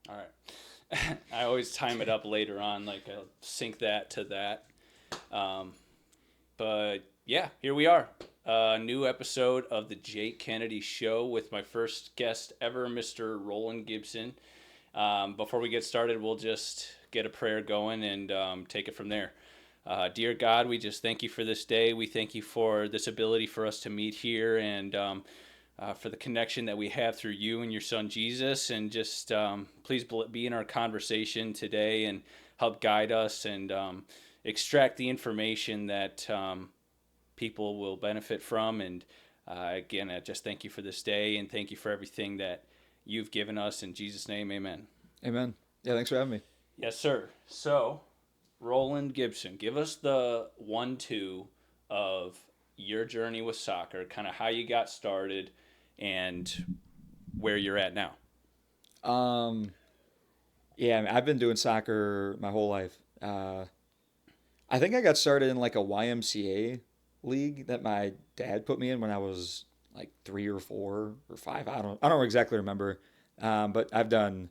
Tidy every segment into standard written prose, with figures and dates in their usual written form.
All right. I always time it up later on, like I'll sync that to that. Um, but yeah, here we are. A new episode of the Jake Kennedy Show with my first guest ever, Mr. Roland Gibson. Before we get started, we'll just get a prayer going and take it from there. Dear God, we just thank you for this day. We thank you for this ability for us to meet here and for the connection that we have through you and your son Jesus. And just please be in our conversation today and help guide us and extract the information that people will benefit from. And again, I just thank you for this day and thank you for everything that you've given us. In Jesus' name, amen. Amen. Yeah, thanks for having me. Yes, sir. So, Roland Gibson, give us the 1-2 of your journey with soccer, kind of how you got started and where you're at now. Um, yeah, I mean, I've been doing soccer my whole life. I think I got started in like a YMCA league that my dad put me in when I was like 3 or 4 or 5. I don't exactly remember. But I've done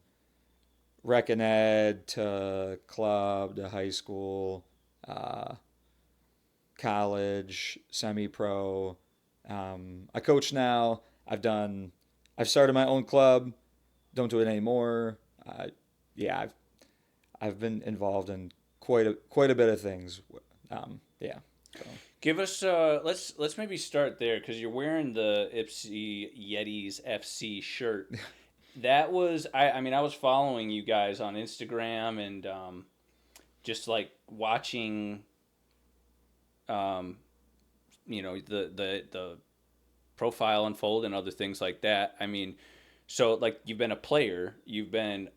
rec and ed to club to high school, uh, college, semi-pro. I coach now. I've started my own club. Don't do it anymore. Yeah, I've been involved in quite a bit of things. Yeah. So Give us let's maybe start there cuz you're wearing the Ipsy Yetis FC shirt. That was I mean I was following you guys on Instagram and just like watching um the profile unfold and other things like that. I mean, so like you've been a player, you've been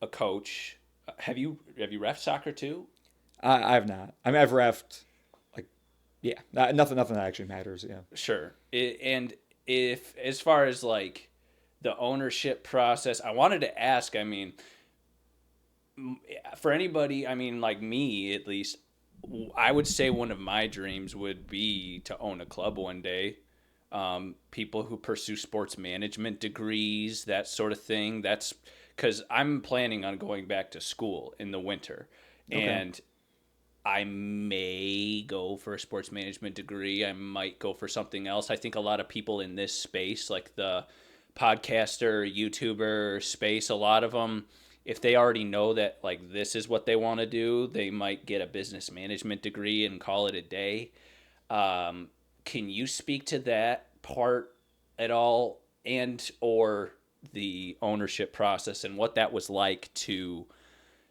a coach. Have you ref soccer too? I've not. I mean, I've refed like yeah, nothing that actually matters. Yeah. Sure. And if as far as like the ownership process, I wanted to ask. I mean, for anybody, I mean, like me at least, I would say one of my dreams would be to own a club one day. People who pursue sports management degrees, that sort of thing. That's because I'm planning on going back to school in the winter, Okay. and I may go for a sports management degree. I might go for something else. I think a lot of people in this space, like the podcaster, YouTuber space, a lot of them, if they already know that like this is what they want to do, they might get a business management degree and call it a day. Um, can you speak to that part at all, and or the ownership process and what that was like to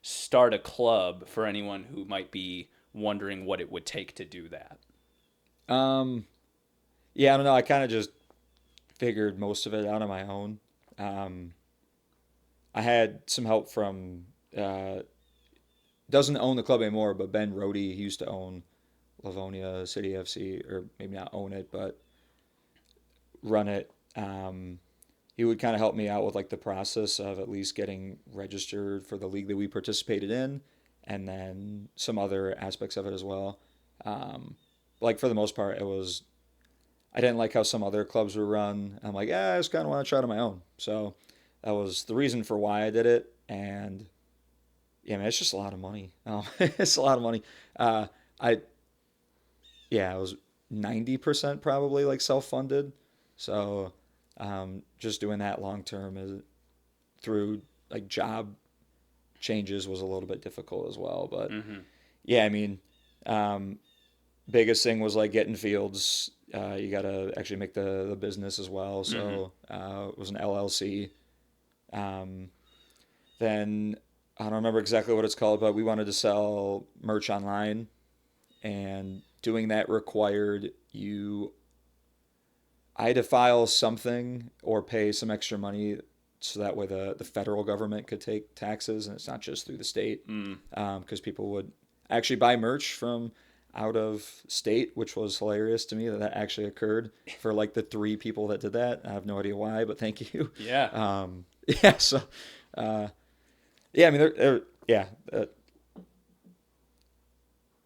start a club for anyone who might be wondering what it would take to do that? Um, yeah, I don't know. I kind of just figured most of it out on my own. Um, I had some help from doesn't own the club anymore, but Ben Rohde, he used to own Livonia City FC, or maybe not own it, but run it. He would kind of help me out with like the process of at least getting registered for the league that we participated in, and then some other aspects of it as well. Um, like for the most part, it was I didn't like how some other clubs were run. I'm like, yeah, I just kind of want to try it on my own. So that was the reason for why I did it. And yeah, man, it's just a lot of money. It's a lot of money. I Yeah, it was 90% probably like self-funded. So just doing that long term is through like job changes was a little bit difficult as well. But Mm-hmm. yeah, I mean, um, biggest thing was like getting fields. You got to actually make the business as well. Mm-hmm. So it was an LLC. Um, then I don't remember exactly what it's called, but we wanted to sell merch online, and doing that required you. I had to file something or pay some extra money so that way the federal government could take taxes and it's not just through the state, Mm. because people would actually buy merch from out of state, which was hilarious to me that that actually occurred for like the 3 people that did that. I have no idea why, but thank you. Yeah. Yeah, so uh, yeah, I mean, yeah,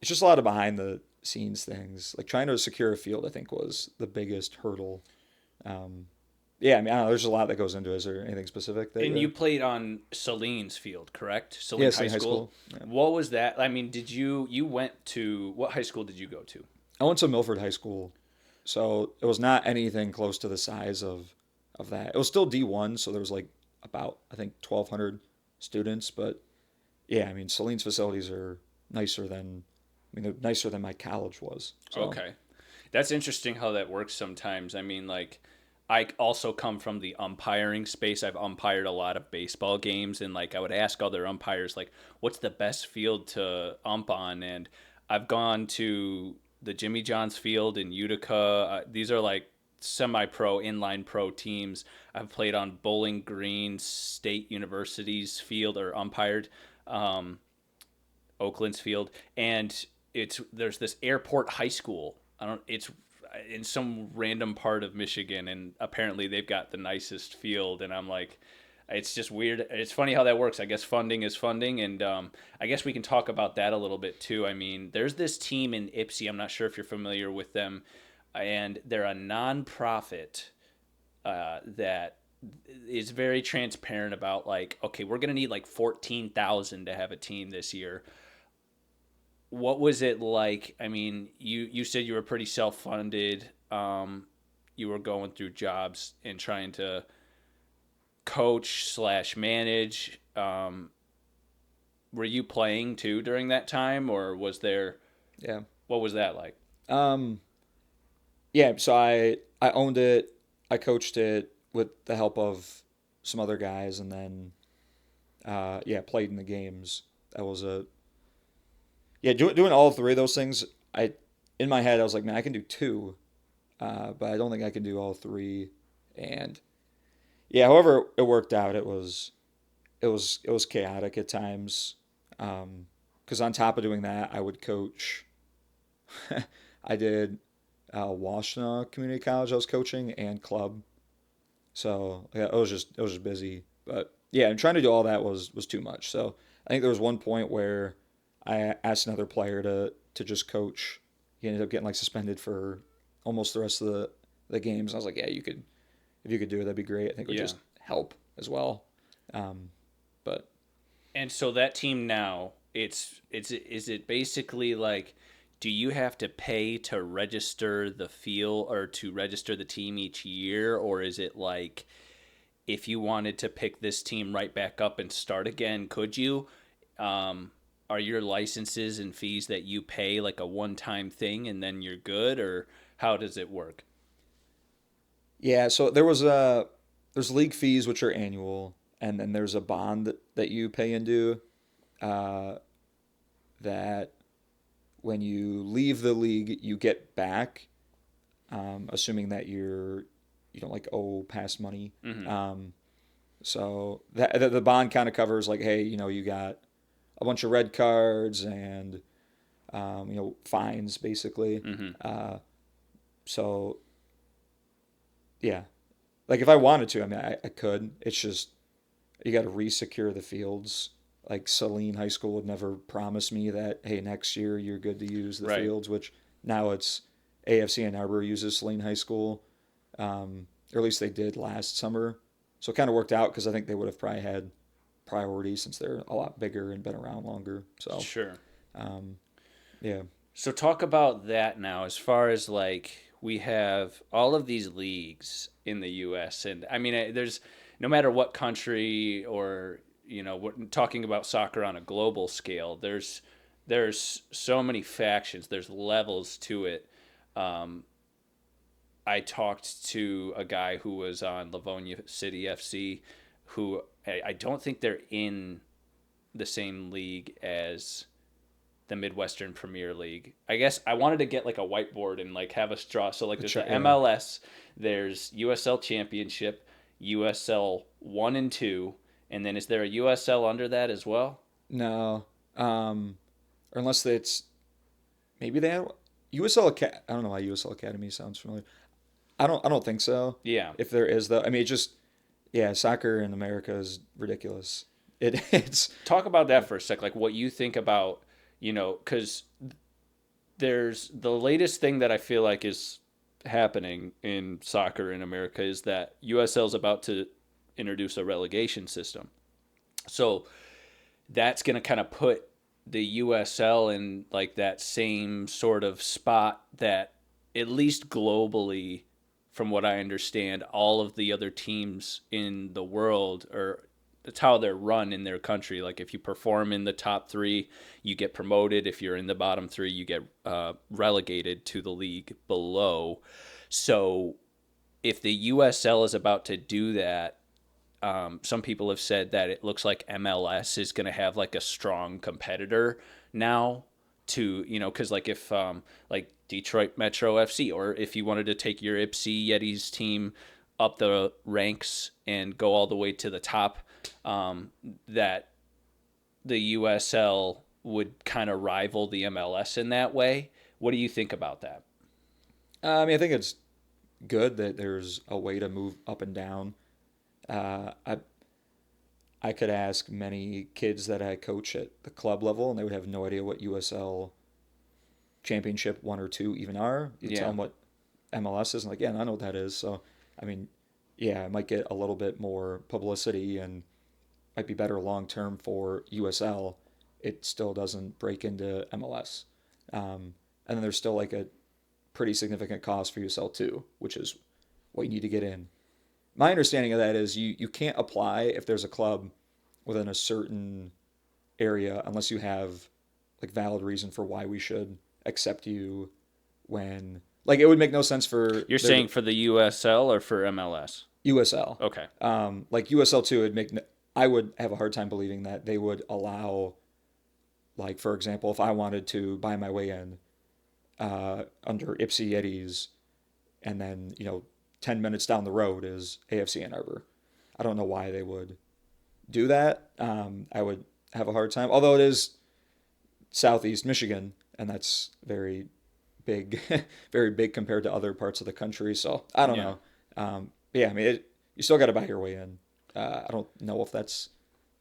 it's just a lot of behind the scenes things. Like trying to secure a field, I think was the biggest hurdle. Um, Yeah, I mean, I don't know, there's a lot that goes into it. Is there anything specific that And you played on Selene's field, correct? Yeah, Selene High Saline High School. School. Yeah. What was that? I mean, you went to what high school did you go to? I went to Milford High School, so it was not anything close to the size of that. It was still D1, so there was like about I think 1,200 students, but yeah, I mean, Selene's facilities are nicer than I mean, they're nicer than my college was. So Okay. That's interesting how that works sometimes. I mean, like, I also come from the umpiring space. I've umpired a lot of baseball games, and like, I would ask other umpires, like, what's the best field to ump on? And I've gone to the Jimmy John's field in Utica. These are like semi-pro, inline pro teams. I've played on Bowling Green State University's field or umpired. Um, Oakland's field, and there's this airport high school. I don't. It's in some random part of Michigan, and apparently they've got the nicest field. And I'm like, it's just weird. It's funny how that works. I guess funding is funding, and I guess we can talk about that a little bit too. I mean, there's this team in Ipsy. I'm not sure if you're familiar with them, and they're a nonprofit that is very transparent about like, okay, we're gonna need like 14,000 to have a team this year. What was it like? I mean, you said you were pretty self-funded. You were going through jobs and trying to coach slash manage. Were you playing too during that time, or was there? yeah, What was that like? um, yeah. So I owned it. I coached it with the help of some other guys, and then yeah, played in the games. That was a yeah, doing all three of those things. I in my head I was like, man, I can do two, but I don't think I can do all three. And yeah, however it worked out, it was chaotic at times. Because on top of doing that, I would coach. I did Washtenaw Community College. I was coaching and club, so yeah, it was just busy. But yeah, and trying to do all that was too much. So I think there was one point where I asked another player to just coach. He ended up getting like suspended for almost the rest of the games. I was like, yeah, you could if you could do it, that'd be great. I think it would Yeah. just help as well. But And so that team now, it's is it basically like, do you have to pay to register the field or to register the team each year, or is it like if you wanted to pick this team right back up and start again, could you? Are your licenses and fees that you pay like a one-time thing and then you're good, or how does it work? yeah, so there's league fees which are annual, and then there's a bond that you pay into uh, that when you leave the league you get back, assuming that you don't like owe past money. Mm-hmm. So that the bond kind of covers like, hey, you got a bunch of red cards and fines basically. Mm-hmm. So yeah, like if I wanted to, I mean, I could. It's just you got to resecure the fields. Like Saline High School would never promise me that, hey, next year you're good to use the Right. fields, which now it's AFC Ann Arbor uses Saline High School, or at least they did last summer. So it kind of worked out because I think they would have probably had priority since they're a lot bigger and been around longer. So Sure. um, yeah, So talk about that now as far as like we have all of these leagues in the US, and I mean there's no matter what country or we're talking about soccer on a global scale, there's so many factions, there's levels to it. Um, I talked to a guy who was on Livonia City FC who I don't think they're in the same league as the Midwestern Premier League. I guess I wanted to get like a whiteboard and like have us draw. So like there's the yeah. MLS, there's USL Championship, USL 1 and 2, and then is there a USL under that as well? No, or unless it's maybe they have USL. I don't know why USL Academy sounds familiar. I don't think so. Yeah. If there is though, I mean, it just yeah, soccer in America is ridiculous. It's Talk about that for a sec, like what you think about, cuz there's the latest thing that I feel like is happening in soccer in America is that USL is about to introduce a relegation system. So that's going to kind of put the USL in like that same sort of spot that at least globally, from what I understand, all of the other teams in the world are that's how they're run in their country. Like if you perform in the top three, you get promoted. If you're in the bottom three, you get relegated to the league below. So if the USL is about to do that, some people have said that it looks like MLS is going to have like a strong competitor now to, because like if like Detroit Metro FC, or if you wanted to take your Ipsy Yetis team up the ranks and go all the way to the top, that the USL would kind of rival the MLS in that way. What do you think about that? I mean, I think it's good that there's a way to move up and down. Uh, I I could ask many kids that I coach at the club level, and they would have no idea what USL Championship 1 or 2 even are. You tell Yeah. them what MLS is, and like, yeah, I know what that is. So, I mean, yeah, it might get a little bit more publicity and might be better long term for USL. It still doesn't break into MLS. And then there's still like a pretty significant cost for USL too, which is what you need to get in. My understanding of that is you can't apply if there's a club within a certain area unless you have like valid reason for why we should accept you when like it would make no sense for You're saying for the USL or for MLS? USL. Okay. Like USL two would I would have a hard time believing that they would allow, like for example, if I wanted to buy my way in under Ipsy Yetis, and then 10 minutes down the road is AFC Ann Arbor. I don't know why they would do that. I would have a hard time, although it is Southeast Michigan, and that's very big, very big compared to other parts of the country. So I don't Yeah. know. Yeah, I mean, you still got to buy your way in. I don't know if that's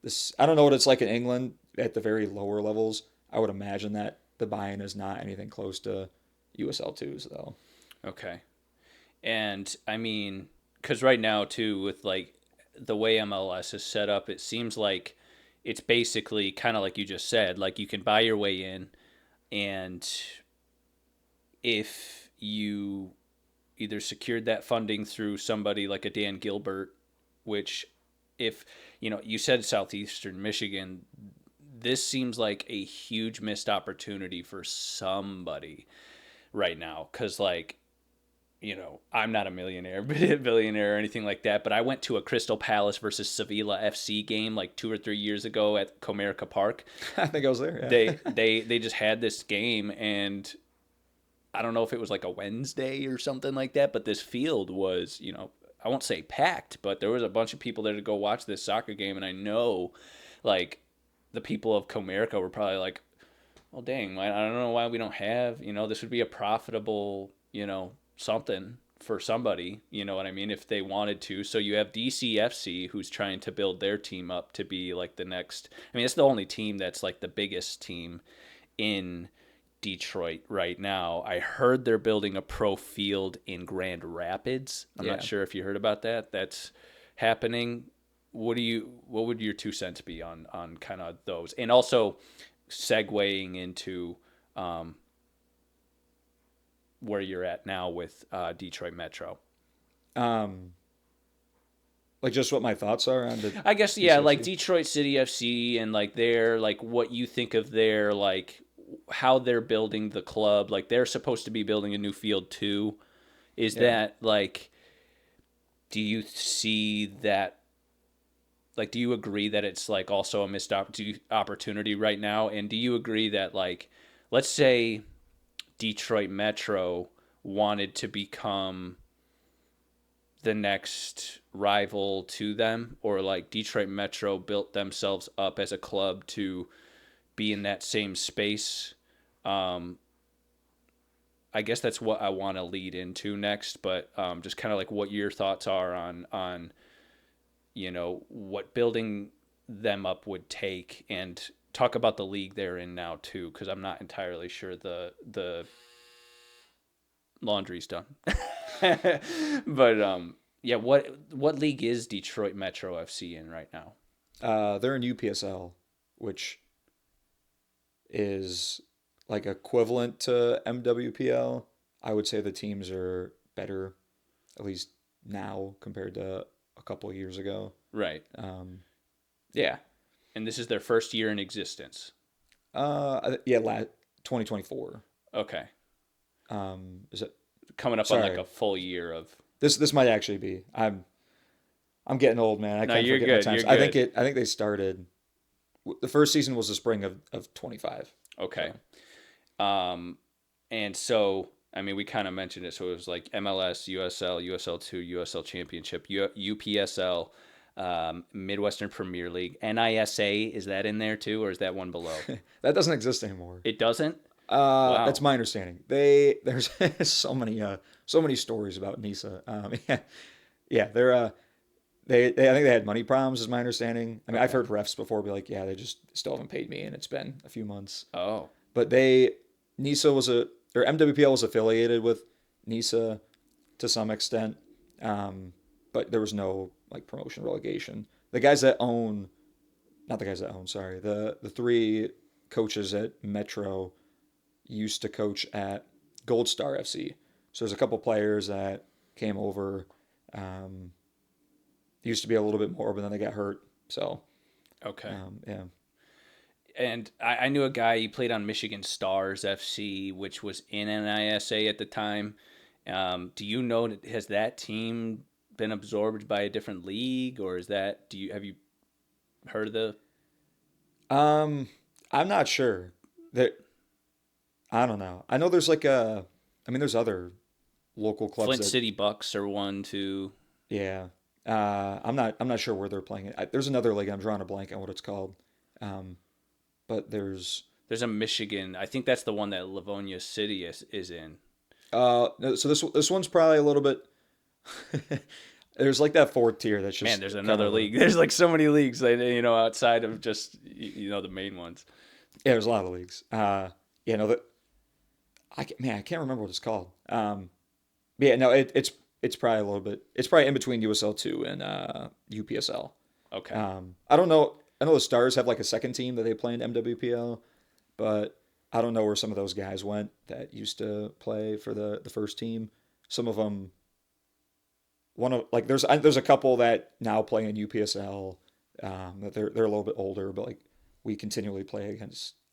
this. I don't know what it's like in England at the very lower levels. I would imagine that the buy-in is not anything close to USL twos though. Okay. And I mean, because right now too, with like the way MLS is set up, it seems like it's basically kind of like you just said, like you can buy your way in, and if you either secured that funding through somebody like a Dan Gilbert, which if you said Southeastern Michigan, this seems like a huge missed opportunity for somebody right now, because like I'm not a millionaire, billionaire, or anything like that, but I went to a Crystal Palace versus Sevilla FC game like 2 or 3 years ago at Comerica Park. I think I was there. They Yeah. they just had this game, and I don't know if it was like a Wednesday or something like that, but this field was, I won't say packed, but there was a bunch of people there to go watch this soccer game, and I know, like, the people of Comerica were probably like, well, dang, I don't know why we don't have, this would be a profitable, something for somebody, you know what I mean, if they wanted to. So you have DCFC, who's trying to build their team up to be like the next, I mean, it's the only team that's like the biggest team in Detroit right now. I heard they're building a pro field in Grand Rapids. I'm not Yeah. sure if you heard about that. That's happening. What would your 2 cents be on kind of those? And also segueing into where you're at now with Detroit Metro. Um, like just what my thoughts are on the I guess yeah, like DCFC. Detroit City FC and like their like what you think of their like how they're building the club. Like they're supposed to be building a new field too. Is Yeah. that like do you see that like do you agree that it's like also a missed opportunity right now? And do you agree that like let's say Detroit Metro wanted to become the next rival to them, or like Detroit Metro built themselves up as a club to be in that same space. um I guess that's what I want to lead into next, but just kind of like what your thoughts are on what building them up would take, and talk about the league they're in now too, because I'm not entirely sure the laundry's done. But yeah, what league is Detroit Metro FC in right now? They're in UPSL, which is like equivalent to MWPL. I would say the teams are better, at least now compared to a couple of years ago. Right. Um, Yeah. And this is their first year in existence. yeah, 2024. Okay. Is it? Coming up on like Sorry, a full year of. this might actually be. I'm getting old, man. I No, can't you're forget my good. times. You're good. I think they started. The first season was the spring of 25. Okay. So. And so, I mean, we kind of mentioned it. So it was like MLS, USL, USL2, USL Championship, UPSL, Midwestern Premier League, NISA. Is that in there too, or is that one below? That doesn't exist anymore. It doesn't? Wow. That's my understanding. There's so many stories about Nisa. Yeah, they I think they had money problems, is my understanding. I mean, I've heard refs before be like, yeah, they just still haven't paid me, and it's been a few months. Oh. But Nisa or MWPL was affiliated with Nisa to some extent, but there was no like promotion relegation. Sorry, the three coaches at Metro used to coach at Gold Star FC. So there's a couple players that came over. Used to be a little bit more, but then they got hurt. So, Okay. yeah. And I knew a guy, he played on Michigan Stars FC, which was in NISA at the time. Do you know, has that team been absorbed by a different league, or have you heard of the I'm not sure. That I don't know. I know there's there's other local clubs Flint that, City Bucks are one, two? yeah. I'm not sure where they're playing it. There's another league. I'm drawing a blank on what it's called. But there's There's a Michigan. I think that's the one that Livonia City is in. no, so this one's probably a little bit. There's like that fourth tier that's just Man, there's kind another of league. There's like so many leagues that, outside of just the main ones. Yeah, there's a lot of leagues. Yeah, no, that I can't remember what it's called. But yeah, no, it's probably a little bit. It's probably in between USL2 and UPSL. Okay. I don't know. I know the Stars have like a second team that they play in MWPL, but I don't know where some of those guys went that used to play for the first team. Some of them, there's a couple that now play in UPSL. That they're a little bit older, but like we continually play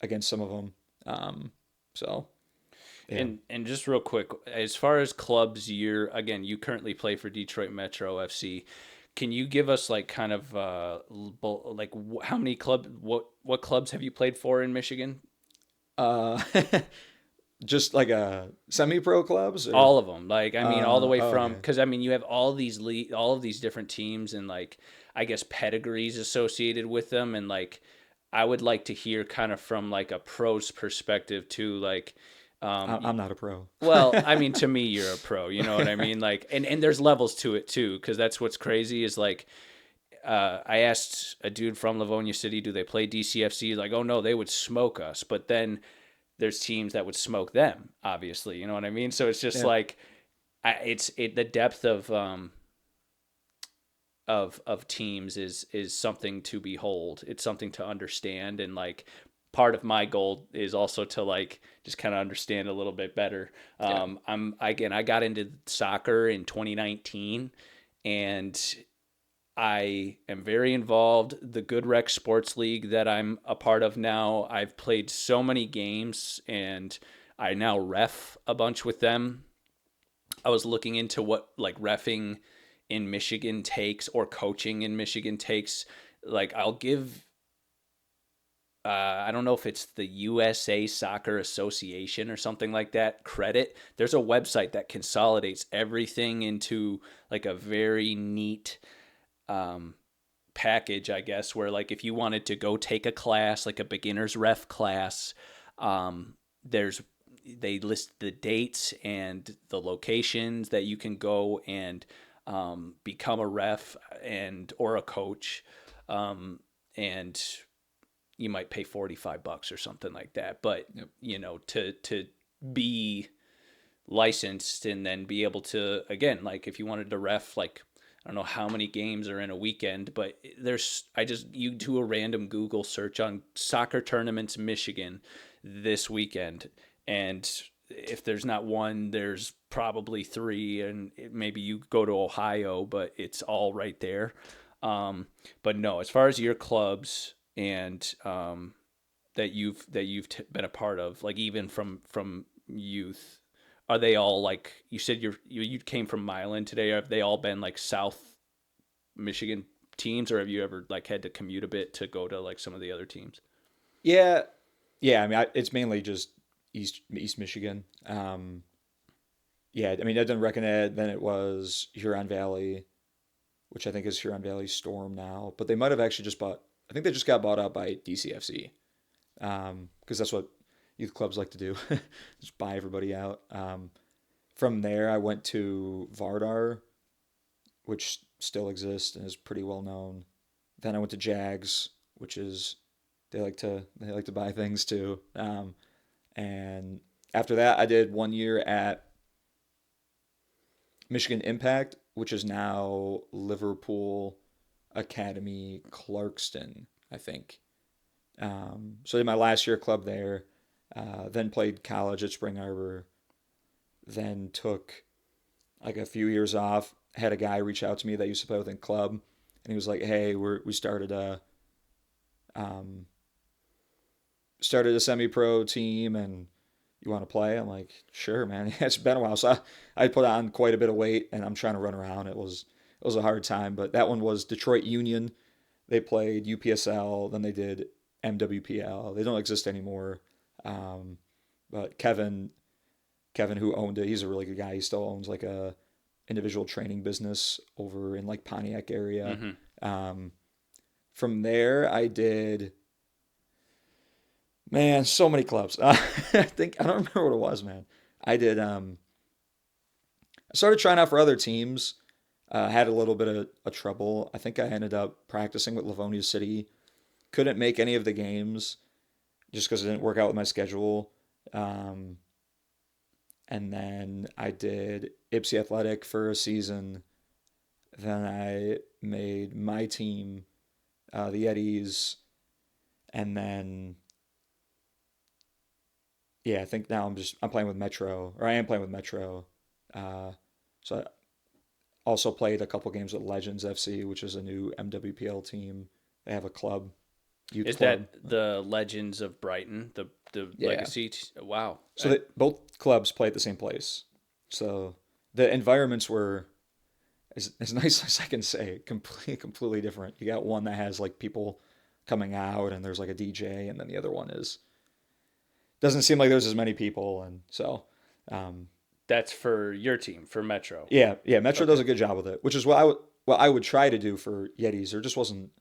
against some of them. So. Yeah. And just real quick, as far as clubs, you currently play for Detroit Metro FC. Can you give us like kind of how many what clubs have you played for in Michigan? Uh, just like a semi-pro clubs, or? All of them. Like I mean, all the way from Okay. because I mean you have all of these different teams and like I guess pedigrees associated with them, and like I would like to hear kind of from like a pro's perspective too, like. I'm not a pro. Well, I mean, to me, you're a pro. You know what I mean? Like, and there's levels to it too, because that's what's crazy is like, I asked a dude from Livonia City, do they play DCFC? He's like, oh no, they would smoke us. But then there's teams that would smoke them, obviously. You know what I mean? So it's just like, the depth of teams is something to behold. It's something to understand, and like part of my goal is also to like just kind of understand a little bit better. I got into soccer in 2019, and I am very involved. The Good Rec Sports League that I'm a part of now, I've played so many games, and I now ref a bunch with them. I was looking into what like reffing in Michigan takes or coaching in Michigan takes. Like I'll give I don't know if it's the USA Soccer Association or something like that credit. There's a website that consolidates everything into like a very neat package, I guess, where like if you wanted to go take a class, like a beginner's ref class, they list the dates and the locations that you can go and become a ref or a coach, and you might pay $45 or something like that. But, Yep. to be licensed, and then be able to, again, like if you wanted to ref, like, I don't know how many games are in a weekend, but you do a random Google search on soccer tournaments Michigan this weekend, and if there's not one, there's probably three, and maybe you go to Ohio, but it's all right there. But no, as far as your clubs and that you've been a part of, like even from youth, are they all like you said you came from Milan today? Have they all been like South Michigan teams, or have you ever like had to commute a bit to go to like some of the other teams? Yeah, yeah. I mean, it's mainly just East Michigan. Yeah, I mean, I've done Reckon Ed, then it was Huron Valley, which I think is Huron Valley Storm now. But they might have actually just bought. I think they just got bought out by DCFC, because that's what youth clubs like to do, just buy everybody out. From there, I went to Vardar, which still exists and is pretty well known. Then I went to Jags, which is they like to buy things too. And after that, I did 1 year at Michigan Impact, which is now Liverpool Academy Clarkston, I think. So I did my last year club there. Then played college at Spring Arbor. Then took like a few years off. Had a guy reach out to me that used to play within club, and he was like, "Hey, we um, started a semi-pro team, and you want to play?" I'm like, "Sure, man." It's been a while, so I put on quite a bit of weight, and I'm trying to run around. It was a hard time, but that one was Detroit Union. They played UPSL, then they did MWPL. They don't exist anymore. Um, but Kevin, who owned it, he's a really good guy. He still owns like a individual training business over in like Pontiac area. Mm-hmm. Um, from there, I did, man, so many clubs. I don't remember what it was, man. I did. I started trying out for other teams. Had a little bit of trouble. I think I ended up practicing with Livonia City. Couldn't make any of the games just because it didn't work out with my schedule. Um, and then I did Ipsy Athletic for a season. Then I made my team, the Yetis, and then yeah, I think now I'm playing with Metro, or I am playing with Metro. Uh, so I also played a couple games with Legends FC, which is a new MWPL team. They have a club, youth Is club. that the Legends of Brighton, the Yeah. legacy? Wow. So both clubs play at the same place. So the environments were as nice as I can say, completely different. You got one that has like people coming out and there's like a DJ, and then the other one is doesn't seem like there's as many people, and so um, That's for your team, for Metro. yeah, Metro does Okay. a good job with it, which is what I would try to do for Yetis. There just wasn't.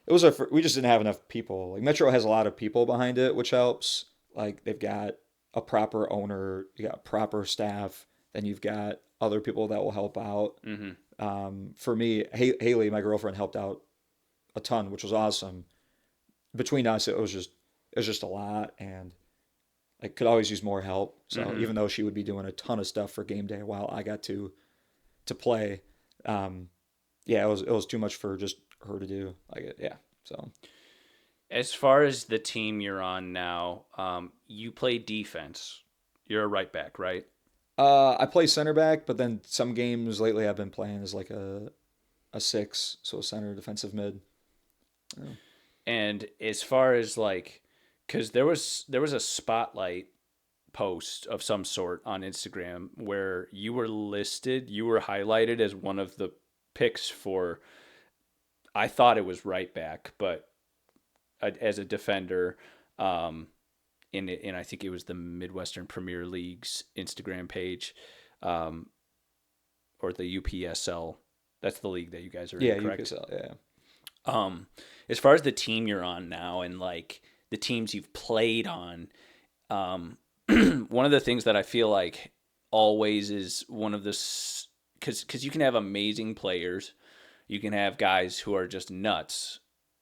We just didn't have enough people. Like Metro has a lot of people behind it, which helps. Like they've got a proper owner, you got proper staff, then you've got other people that will help out. Mm-hmm. For me, Haley, my girlfriend, helped out a ton, which was awesome. Between us, it was just a lot, and I could always use more help. So Mm-hmm. even though she would be doing a ton of stuff for game day while I got to play, um, yeah, it was too much for just her to do. Like yeah, so As far as the team you're on now, you play defense. You're a right back, right? I play center back, but then some games lately I've been playing as like a six, so a center defensive mid. Yeah. And as far as like, because there was a spotlight post of some sort on Instagram where you were highlighted as one of the picks for. I thought it was right back, but as a defender, um, in I think it was the Midwestern Premier League's Instagram page, um, or the UPSL. That's the league that you guys are in, Yeah, you could correct? sell. Yeah. Um, as far as the team you're on now and like the teams you've played on, um, one of the things that I feel like always is one of the because you can have amazing players, you can have guys who are just nuts,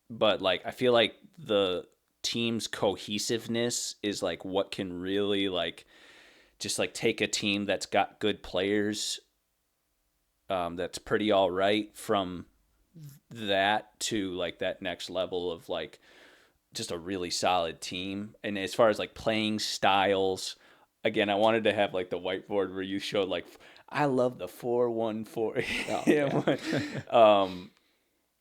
but like I feel like the team's cohesiveness is like what can really like just like take a team that's got good players, that's pretty all right, from that to like that next level of like just a really solid team. And as far as like playing styles, again, I wanted to have like the whiteboard where you showed like I love the 4-1-4. Oh, yeah.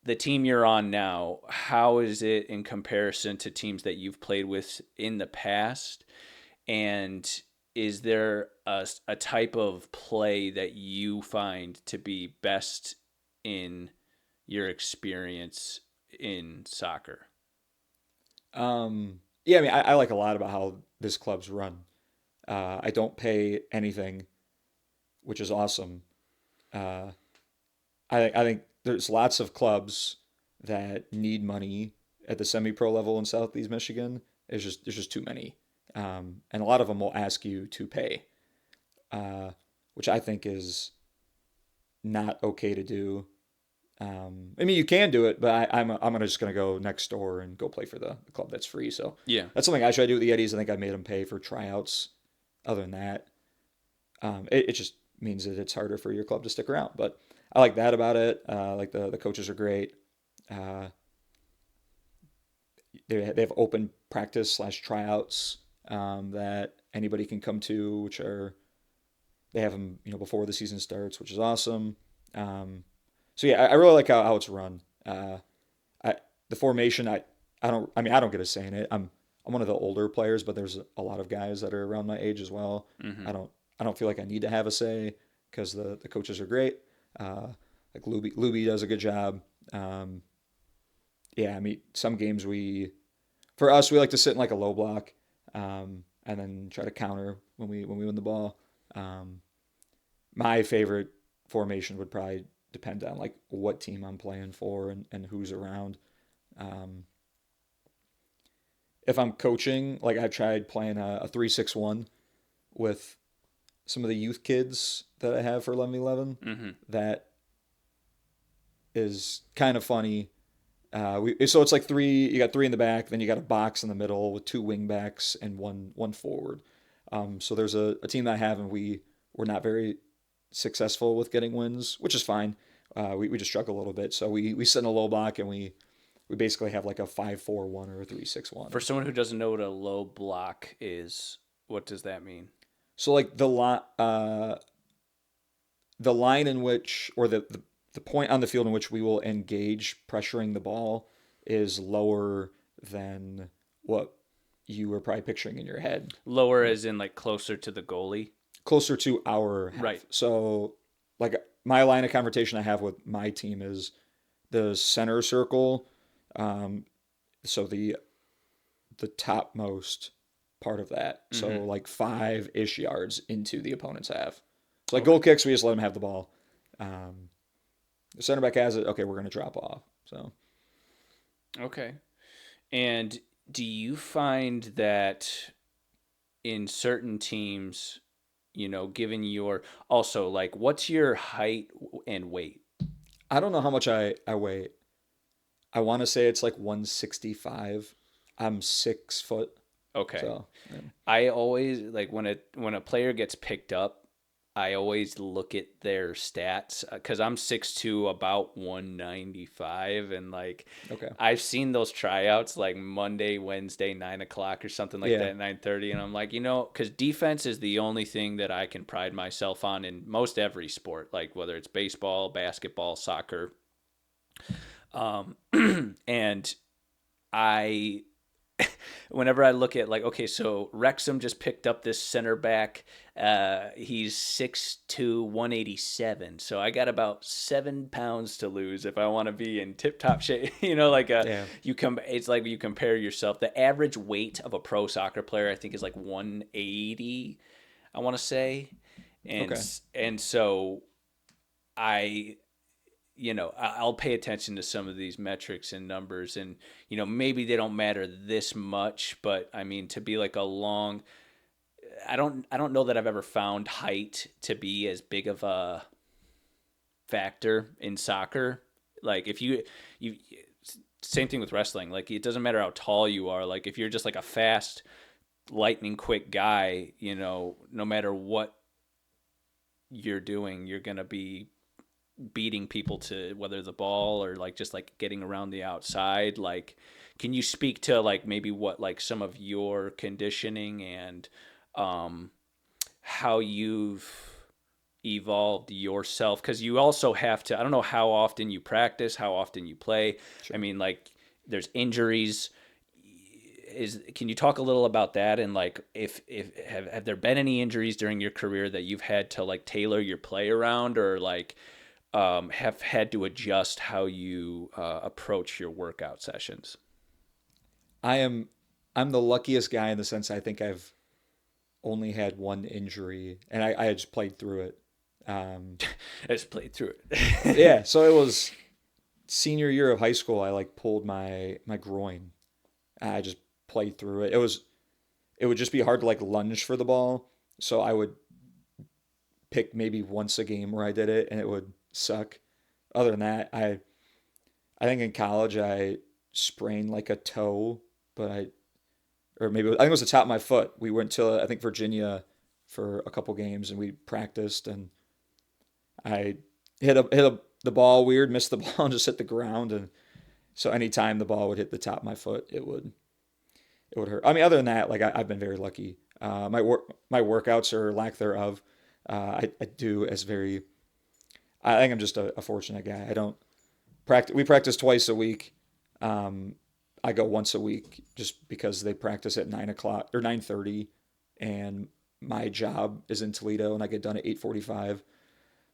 The team you're on now, how is it in comparison to teams that you've played with in the past? And is there a type of play that you find to be best in your experience in soccer? Yeah, I mean, I like a lot about how this club's run. I don't pay anything, which is awesome. Uh, I think there's lots of clubs that need money at the semi-pro level in Southeast Michigan. There's just too many, and a lot of them will ask you to pay, which I think is not okay to do. I mean, you can do it, but I'm just gonna go next door and go play for the club that's free. So Yeah. that's something I try to do with the Eddies. I think I made them pay for tryouts. Other than that, it just means that it's harder for your club to stick around. But I like that about it. Like the coaches are great. Uh, they have open practice slash tryouts that anybody can come to, which are they have them before the season starts, which is awesome. So yeah, I really like how it's run. I the formation I don't get a say in it. I'm one of the older players, but there's a lot of guys that are around my age as well. Mm-hmm. I don't feel like I need to have a say because the coaches are great. Like Luby does a good job. Yeah, I mean some games for us we like to sit in like a low block, and then try to counter when we win the ball. My favorite formation would probably depend on like what team I'm playing for and who's around. Um, if I'm coaching, like I've tried playing a 3-6-1 with some of the youth kids that I have for 11-11. Mm-hmm. That is kind of funny. So it's like three. You got three in the back, then you got a box in the middle with two wing backs and one forward. So there's a team that I have, and we're not very successful with getting wins, which is fine. We just struggle a little bit. So we sit in a low block, and we basically have like a 5-4-1 or a 3-6-1. For someone who doesn't know what a low block is, what does that mean? So like the line in which, or the point on the field in which we will engage pressuring the ball is lower than what you were probably picturing in your head. Lower as in like closer to the goalie? Closer to our half. Right. So like my line of confrontation I have with my team is the center circle. So the topmost part of that. So like 5-ish yards into the opponent's half. So like goal kicks, we just let them have the ball. The center back has it. Okay, we're going to drop off. So. Okay. And do you find that in certain teams, given also like, what's your height and weight? I don't know how much I weigh. I want to say it's like 165. I'm 6 foot. Okay. So, yeah. I always like when a player gets picked up, I always look at their stats because I'm 6'2", about 195, and like Okay. I've seen those tryouts like Monday, Wednesday, 9:00 or something like that, 9:30, and I'm like, because defense is the only thing that I can pride myself on in most every sport, like whether it's baseball, basketball, soccer, and I. Whenever I look at like, okay, so Wrexham just picked up this center back. He's 6'2", 187. So I got about 7 pounds to lose if I want to be in tip top shape. It's like you compare yourself. The average weight of a pro soccer player, I think, is like 180. I want to say, and so I'll pay attention to some of these metrics and numbers, and maybe they don't matter this much, but I mean, to be like I don't know that I've ever found height to be as big of a factor in soccer. Like if you same thing with wrestling. Like it doesn't matter how tall you are. Like if you're just like a fast lightning quick guy, no matter what you're doing, you're going to be beating people to whether the ball or like just like getting around the outside. Like, can you speak to like maybe what like some of your conditioning and um, how you've evolved yourself? Because you also have to, I don't know how often you practice, how often you play. Sure. I mean, like, there's injuries. Can you talk a little about that, and like if have there been any injuries during your career that you've had to like tailor your play around, or like have had to adjust how you approach your workout sessions? I am I'm the luckiest guy in the sense I think I've only had one injury, and I just played through it. Um, I just played through yeah, it. so it was senior year of high school. I like pulled my groin. I just played through it. It would just be hard to like lunge for the ball, so I would pick maybe once a game where I did it, and it would suck. Other than that, I think in college I sprained like a toe, but I or maybe I think it was the top of my foot. We went to I think Virginia for a couple games and we practiced and I the ball weird, missed the ball and just hit the ground and so anytime the ball would hit the top of my foot, it would hurt. I mean, other than that, like I've been very lucky. My workouts or lack thereof, I do as very. I think I'm just a fortunate guy. I don't practice. We practice twice a week. Um, I go once a week just because they practice at 9 o'clock or 9:30, and my job is in Toledo, and I get done at 8:45.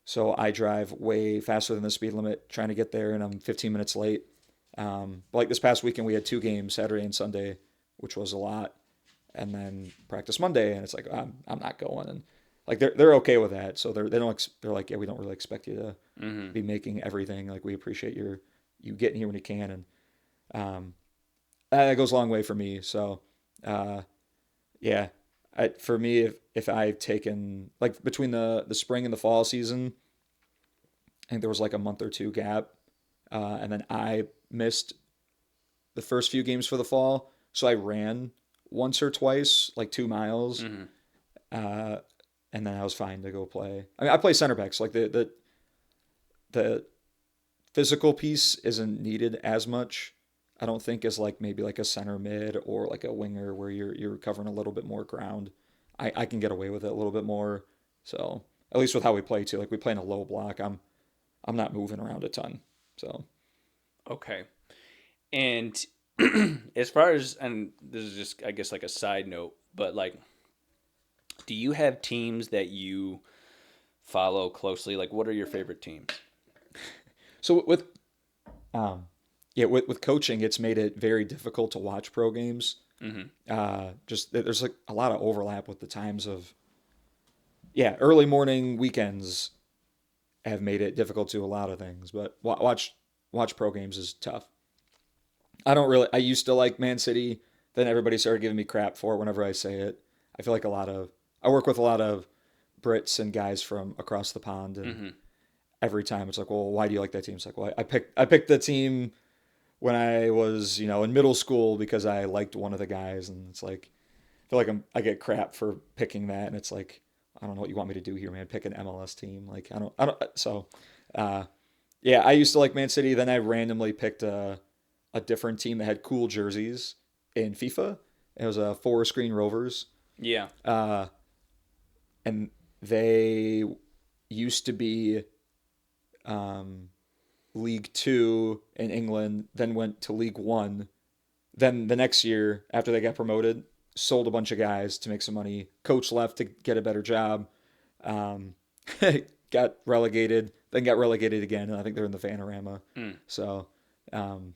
So I drive way faster than the speed limit trying to get there, and I'm 15 minutes late. But like this past weekend, we had two games, Saturday and Sunday, which was a lot, and then practice Monday, and it's like I'm not going, and like they're okay with that, so they don't they're like, yeah, we don't really expect you to Hmm. be making everything. Like we appreciate you getting here when you can, and um, that goes a long way for me. So uh, yeah, for me, if I've taken like between the spring and the fall season, I think there was like a month or two gap, and then I missed the first few games for the fall, so I ran once or twice, like 2 miles, Hmm. uh, and then I was fine to go play. I mean, I play center back, so like the physical piece isn't needed as much. I don't think as like maybe like a center mid or like a winger where you're covering a little bit more ground. I can get away with it a little bit more. So at least with how we play too, like we play in a low block. I'm not moving around a ton. So Okay. And as far as, and this is just, I guess, like a side note, but like, do you have teams that you follow closely? Like, what are your favorite teams? so with um yeah with coaching, it's made it very difficult to watch pro games. Hmm. Just there's like a lot of overlap with the times of yeah early morning weekends have made it difficult to do a lot of things, but watch pro games is tough. I don't really. I used to like Man City. Then everybody started giving me crap for it whenever I say it. I feel like I work with a lot of Brits and guys from across the pond, and Hmm. every time it's like, well, why do you like that team? It's like, well, I picked the team when I was in middle school because I liked one of the guys, and it's like I feel like I get crap for picking that, and it's like I don't know what you want me to do here, man. Pick an MLS team, like I don't. So, uh, yeah, I used to like Man City. Then I randomly picked a different team that had cool jerseys in FIFA. It was a Forest Green Rovers, Yeah. uh, and they used to be um, League Two in England, then went to League One. Then the next year, after they got promoted, sold a bunch of guys to make some money. Coach left to get a better job. Um, got relegated, then got relegated again, and I think they're in the Vanarama. Mm. So, um,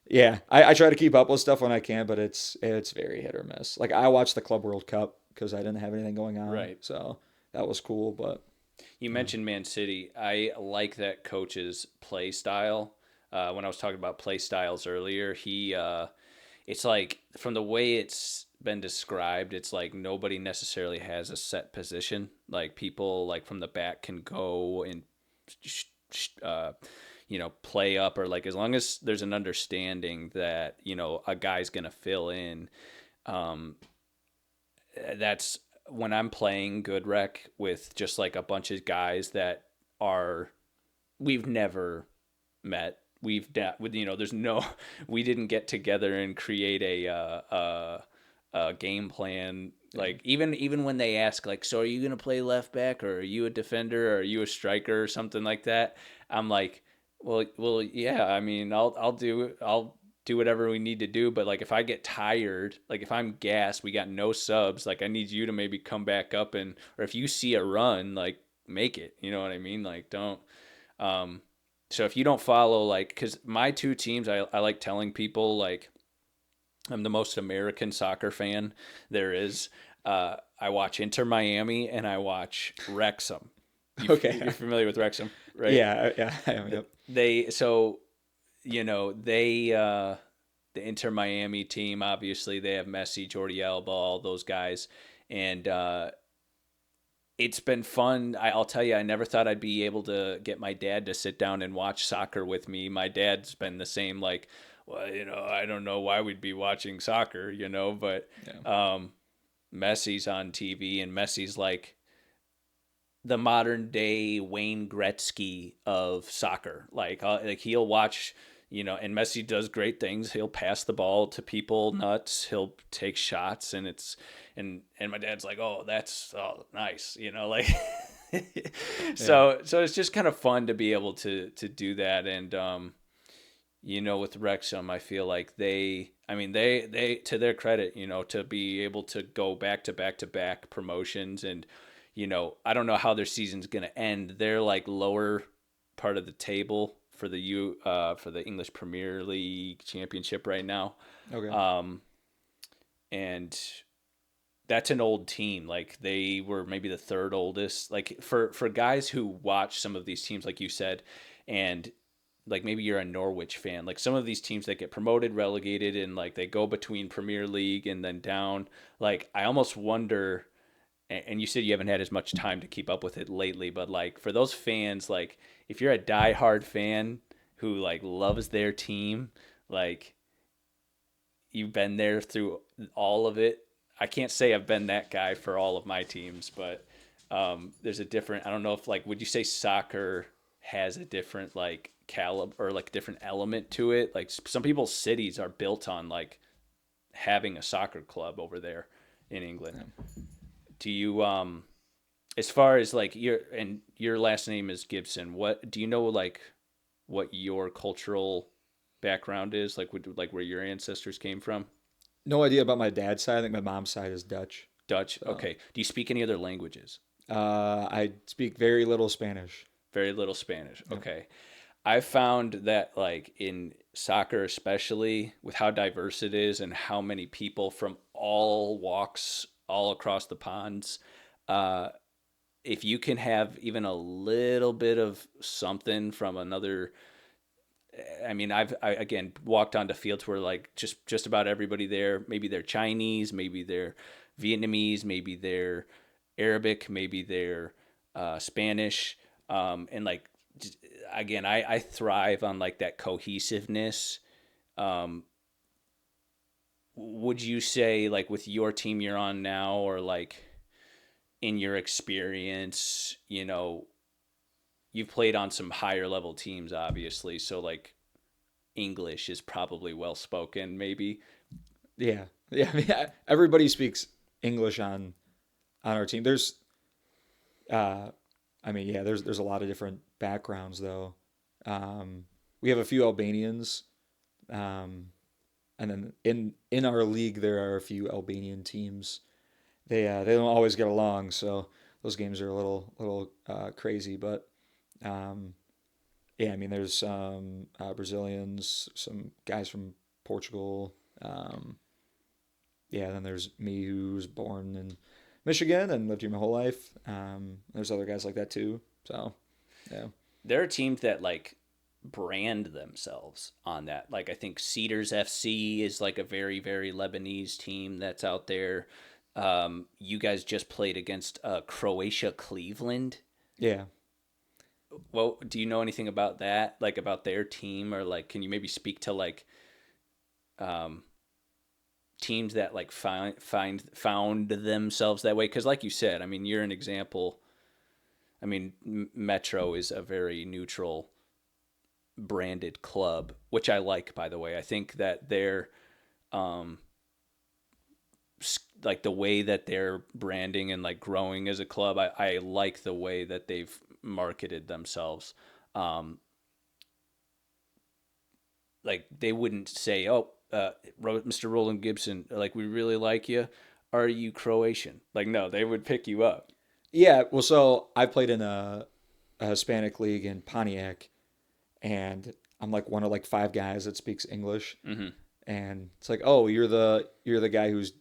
yeah, I try to keep up with stuff when I can, but it's very hit or miss. Like I watched the Club World Cup because I didn't have anything going on, Right. so that was cool. But You you know, mentioned Man City. I like that coach's play style. When I was talking about play styles earlier, it's like from the way it's been described, it's like nobody necessarily has a set position. Like people like from the back can go and sh- uh, play up, or like as long as there's an understanding that a guy's gonna fill in. Um, that's when I'm playing good rec with just like a bunch of guys that are we've never met. There's no, we didn't get together and create a game plan. Yeah. Like even when they ask like, so are you gonna play left back or are you a defender or are you a striker or something like that? I'm like, well, yeah. I mean, I'll do whatever we need to do. But like, if I get tired, like if I'm gassed, we got no subs. Like I need you to maybe come back up or if you see a run, like make it. You know what I mean? Like don't. Um, so if you don't follow, like, because my two teams, I like telling people, like, I'm the most American soccer fan there is. I watch Inter Miami and I watch Wrexham. Okay. You're familiar with Wrexham, right? Yeah, I am. Yep. They, so, they, the Inter Miami team, obviously, they have Messi, Jordi Alba, all those guys. And it's been fun. I'll tell you, I never thought I'd be able to get my dad to sit down and watch soccer with me. My dad's been the same, like, well, I don't know why we'd be watching soccer, but Yeah. Messi's on TV and Messi's like the modern day Wayne Gretzky of soccer. Like he'll watch, and Messi does great things. He'll pass the ball to people nuts. He'll take shots, and and my dad's like, oh, that's nice, like. Yeah. So it's just kind of fun to be able to do that, and with Wrexham, I feel like I mean, they to their credit, to be able to go back to back to back promotions, and I don't know how their season's gonna end. They're like lower part of the table for for the English Premier League Championship right now, Okay. um, and that's an old team. Like they were maybe the third oldest. Like for guys who watch some of these teams, like you said, and like maybe you're a Norwich fan, like some of these teams that get promoted, relegated, and like they go between Premier League and then down. Like I almost wonder, and you said you haven't had as much time to keep up with it lately, but like for those fans, like if you're a diehard fan who like loves their team, like you've been there through all of it. I can't say I've been that guy for all of my teams, but there's a different. I don't know if like would you say soccer has a different like caliber or like different element to it? Like some people's cities are built on like having a soccer club over there in England. Yeah. Do you as far as like your last name is Gibson? What do you know like what your cultural background is like where your ancestors came from? No idea about my dad's side. I think my mom's side is Dutch. Dutch. So, Okay. Do you speak any other languages? I speak very little Spanish. Very little Spanish. Yep. Okay. I found that like in soccer especially with how diverse it is and how many people from all walks all across the ponds uh if you can have even a little bit of something from another. I mean, I again walked onto fields where like just about everybody there. Maybe they're Chinese, maybe they're Vietnamese, maybe they're Arabic, maybe they're Spanish, and like again, I thrive on like that cohesiveness. Um, would you say like with your team you're on now, or like in your experience, you've played on some higher level teams, obviously, so like English is probably well spoken, maybe. Yeah. Yeah. I mean, everybody speaks English on our team. Uh, I mean, yeah, there's a lot of different backgrounds though. We have a few Albanians, um, and then in our league there are a few Albanian teams. They don't always get along, so those games are a little crazy. But um, yeah, I mean, there's some Brazilians, some guys from Portugal. Yeah, then there's me who's born in Michigan and lived here my whole life. There's other guys like that too. So yeah, There are teams that like brand themselves on that. Like I think Cedars FC is like a very very Lebanese team that's out there. You guys just played against Croatia Cleveland. yeah. Well, do you know anything about that? Like about their team, or like can you maybe speak to like um, teams that like found themselves that way. Because like you said, I mean, you're an example. I mean, Metro is a very neutral branded club, which I like, by the way. I think that they're um, like the way that they're branding and like growing as a club. I like the way that they've marketed themselves. Um, like they wouldn't say, "Oh, Mr. Roland Gibson, like we really like you. Are you Croatian?" Like no, they would pick you up. Yeah, well, so I played in a Hispanic league in Pontiac, and I'm like one of like five guys that speaks English, Mm-hmm. and it's like, oh, you're the guy who's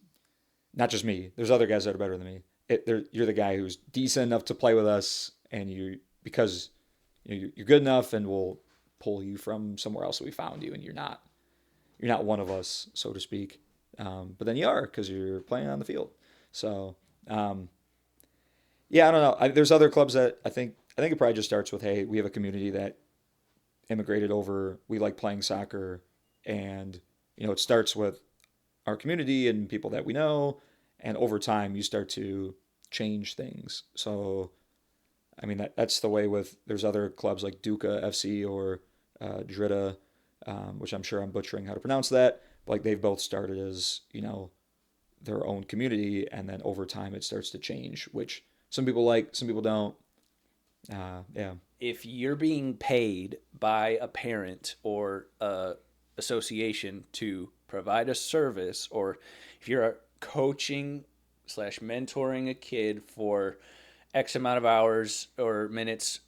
not just me. There's other guys that are better than me. You're the guy who's decent enough to play with us, and you because you're good enough, and we'll pull you from somewhere else that we found you, and you're not one of us, so to speak. But then you are because you're playing on the field. So um, yeah, I don't know. There's other clubs that I think it probably just starts with, hey, we have a community that immigrated over. We like playing soccer, and it starts with our community and people that we know, and over time you start to change things. So I mean that's the way with there's other clubs like Duca FC or Drita, which I'm sure I'm butchering how to pronounce that. But like they've both started as their own community, and then over time it starts to change, which some people like, some people don't. Yeah. If you're being paid by a parent or a association to provide a service, or if you're coaching slash mentoring a kid for X amount of hours or minutes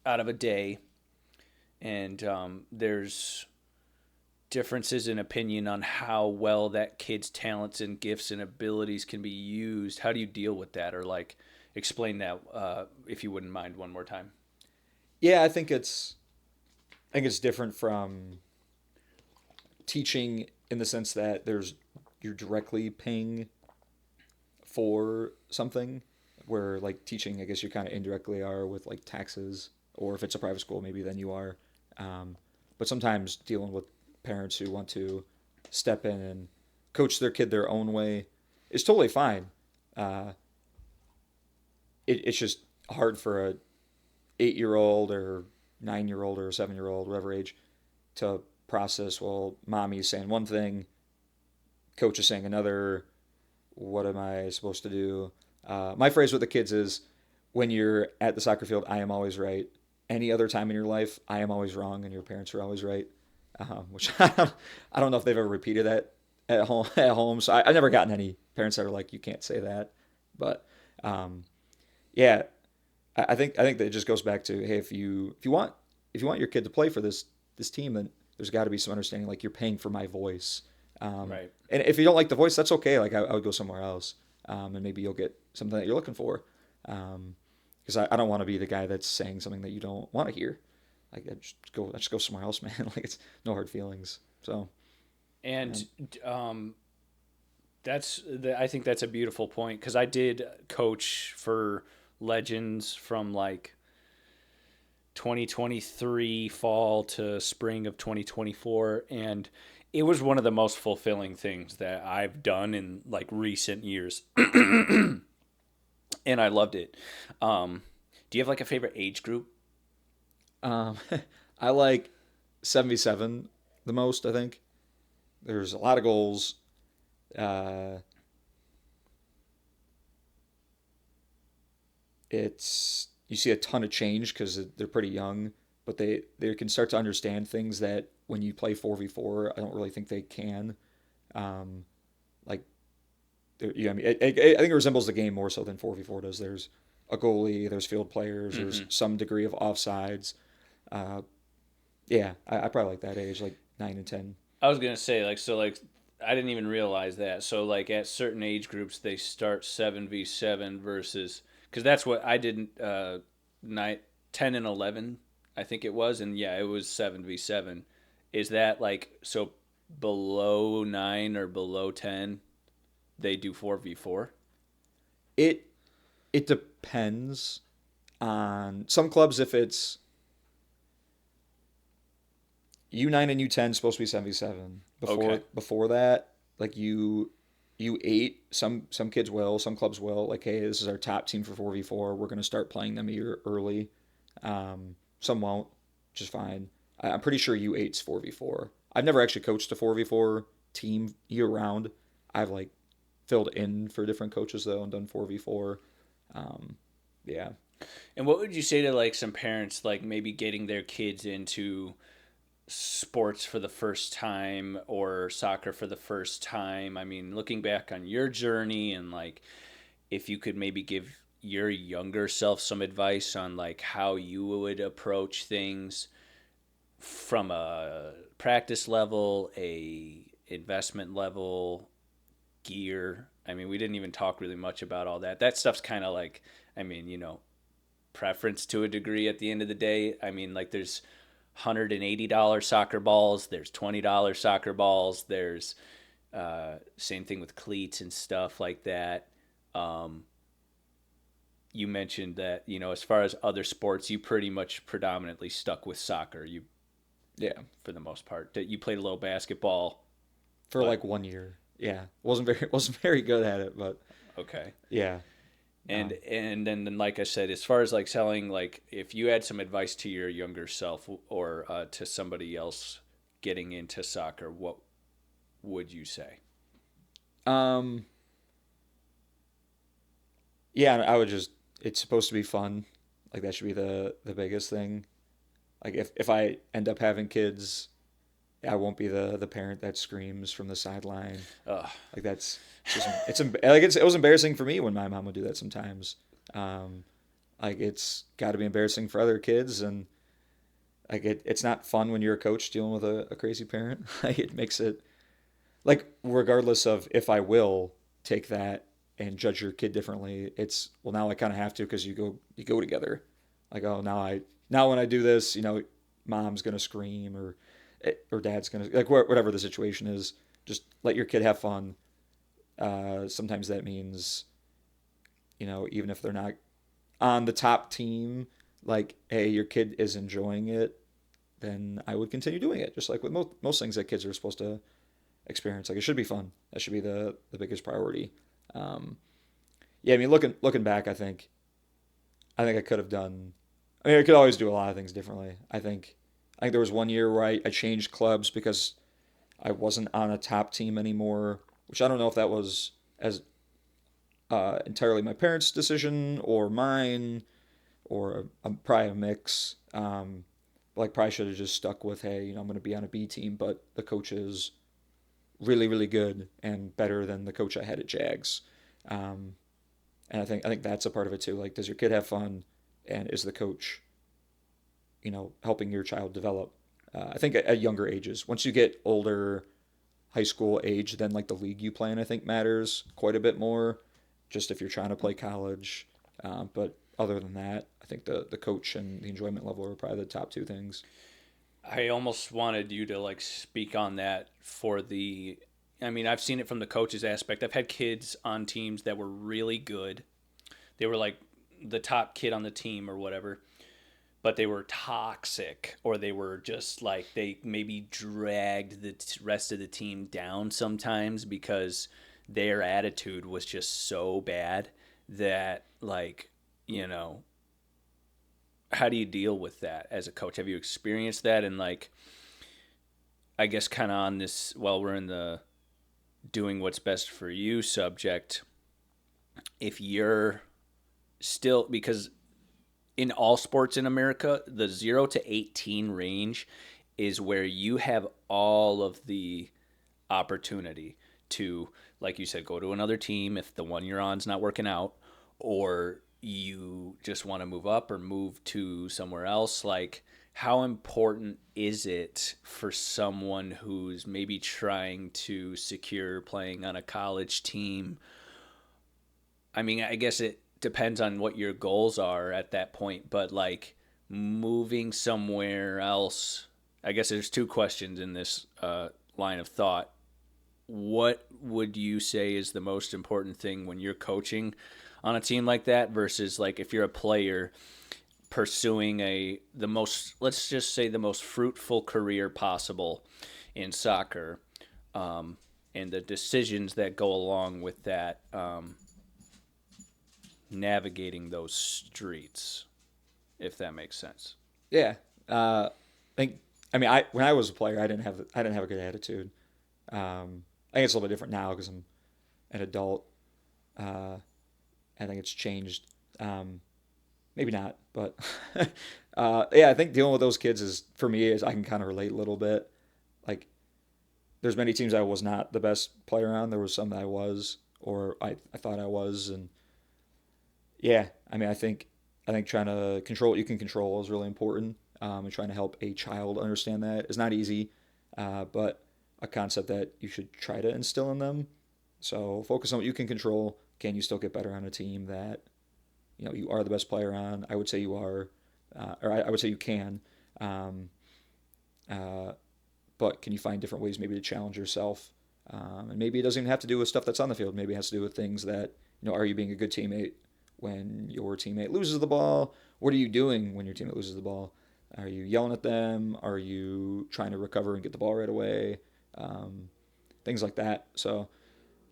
out of a day, and there's differences in opinion on how well that kid's talents and gifts and abilities can be used. How do you deal with that, or like explain that if you wouldn't mind one more time? Yeah, I think it's different from teaching in the sense that you're directly paying for something, where like teaching, I guess you kind of indirectly are with like taxes, or if it's a private school maybe then you are. But sometimes dealing with parents who want to step in and coach their kid their own way is totally fine. uh, it's just hard for a 8-year old or 9-year old or 7-year old, whatever age, to process. Well, mommy's saying one thing, coach is saying another. What am I supposed to do? My phrase with the kids is, when you're at the soccer field, I am always right. Any other time in your life, I am always wrong, and your parents are always right. Which I don't know if they've ever repeated that at home. At home, so I've never gotten any parents that are like, you can't say that. But um, yeah, I think that it just goes back to, hey, if you want your kid to play for this team, then there's got to be some understanding. Like, you're paying for my voice, Right. and if you don't like the voice, that's okay. Like, I would go somewhere else, and maybe you'll get something that you're looking for. Because I don't want to be the guy that's saying something that you don't want to hear. Like, I just go somewhere else, man. Like, it's no hard feelings. So And I think that's a beautiful point, because I did coach for Legends from like 2023 fall to spring of 2024, and it was one of the most fulfilling things that I've done in like recent years. And I loved it. Do you have like a favorite age group? um, I like 77 the most. I think there's a lot of goals. Uh, it's you see a ton of change because they're pretty young, but they can start to understand things that when you play 4v4, I don't really think they can. Um, like, yeah, I mean, I think it resembles the game more so than 4v4 does. There's a goalie, there's field players, there's Mm-hmm. some degree of offsides. Uh, yeah, I probably like that age, like 9 and 10. I was gonna say like, so like I didn't even realize that. So like at certain age groups they start 7v7 versus, because that's what I did, night 10 and 11 I think it was, and yeah, it was 7v7. Is that like, so below 9 or below 10 they do 4v4? It it depends on some clubs. If it's U9 and U10, supposed to be 7v7. Before Okay. before that, like you eight, some kids will, some clubs will, like, hey, this is our top team for 4v4, we're going to start playing them a year early. Some won't, which is fine. I'm pretty sure U8's 4v4. I've never actually coached a 4v4 team year round. I've like filled in for different coaches though and done 4v4. Yeah. And what would you say to like some parents like maybe getting their kids into sports for the first time or soccer for the first time? I mean, looking back on your journey and like if you could maybe give your younger self some advice on like how you would approach things from a practice level, a investment level, gear. I mean, we didn't even talk really much about all that. That stuff's kind of like, I mean, preference to a degree at the end of the day. I mean, like there's $180 soccer balls, there's $20 soccer balls, there's same thing with cleats and stuff like that. You mentioned that, as far as other sports, you pretty much predominantly stuck with soccer. Yeah. For the most part, that you played a little basketball For like 1 year. Yeah. Wasn't very good at it, but okay. yeah. And then like I said, as far as like selling, like if you had some advice to your younger self or to somebody else getting into soccer, what would you say? Yeah, I would just, it's supposed to be fun. Like that should be the biggest thing. Like if I end up having kids, I won't be the parent that screams from the sideline. Ugh. Like that's it was embarrassing for me when my mom would do that sometimes. Um, like it's got to be embarrassing for other kids, and like it's not fun when you're a coach dealing with a crazy parent. Like it makes it like regardless of if I will take that and judge your kid differently, it's well now I kind of have to because you go together. Like oh now when I do this, mom's gonna scream or dad's gonna like whatever the situation is. Just let your kid have fun. Sometimes that means even if they're not on the top team, like hey your kid is enjoying it, then I would continue doing it. Just like with most things that kids are supposed to experience. Like it should be fun. That should be the biggest priority. Um, yeah, I mean, looking back, I think I could have done. I mean, I could always do a lot of things differently. I think there was 1 year where I changed clubs because I wasn't on a top team anymore, which I don't know if that was as entirely my parents' decision or mine or probably a mix. Like probably should have just stuck with hey, I'm going to be on a B team, but the coach is really really good and better than the coach I had at Jags. Um, and I think that's a part of it too. Like, does your kid have fun, and is the coach, helping your child develop? I think at younger ages, once you get older, high school age, then like the league you play in, I think matters quite a bit more. Just if you're trying to play college, but other than that, I think the coach and the enjoyment level are probably the top two things. I almost wanted you to like speak on that for the. I mean, I've seen it from the coach's aspect. I've had kids on teams that were really good. They were like the top kid on the team or whatever, but they were toxic or they were just like they maybe dragged the rest of the team down sometimes because their attitude was just so bad that like, how do you deal with that as a coach? Have you experienced that? And like, I guess kind of on this, while we're in the doing what's best for you subject, if you're still, because in all sports in America, the 0 to 18 range is where you have all of the opportunity to, like you said, go to another team if the one you're on's not working out, or you just want to move up or move to somewhere else. Like, how important is it for someone who's maybe trying to secure playing on a college team? I mean, I guess it depends on what your goals are at that point, but like moving somewhere else, I guess there's two questions in this line of thought. What would you say is the most important thing when you're coaching on a team like that versus like if you're a player pursuing the most, let's just say the most fruitful career possible in soccer? and the decisions that go along with that, navigating those streets, if that makes sense. Yeah. I think. I mean, I when I was a player, I didn't have a good attitude. I think it's a little bit different now because I'm an adult. Uh, I think it's changed. Maybe not, but yeah, I think dealing with those kids is for me is I can kind of relate a little bit. Like, there's many teams I was not the best player on. There was some that I was, or I thought I was, and yeah, I mean, I think trying to control what you can control is really important, and trying to help a child understand that is not easy, but a concept that you should try to instill in them. So focus on what you can control. Can you still get better on a team that you are the best player on? I would say you are, or I would say you can. Um, uh, but can you find different ways maybe to challenge yourself? And maybe it doesn't even have to do with stuff that's on the field. Maybe it has to do with things that, are you being a good teammate when your teammate loses the ball? What are you doing when your teammate loses the ball? Are you yelling at them? Are you trying to recover and get the ball right away? Um, Things like that. So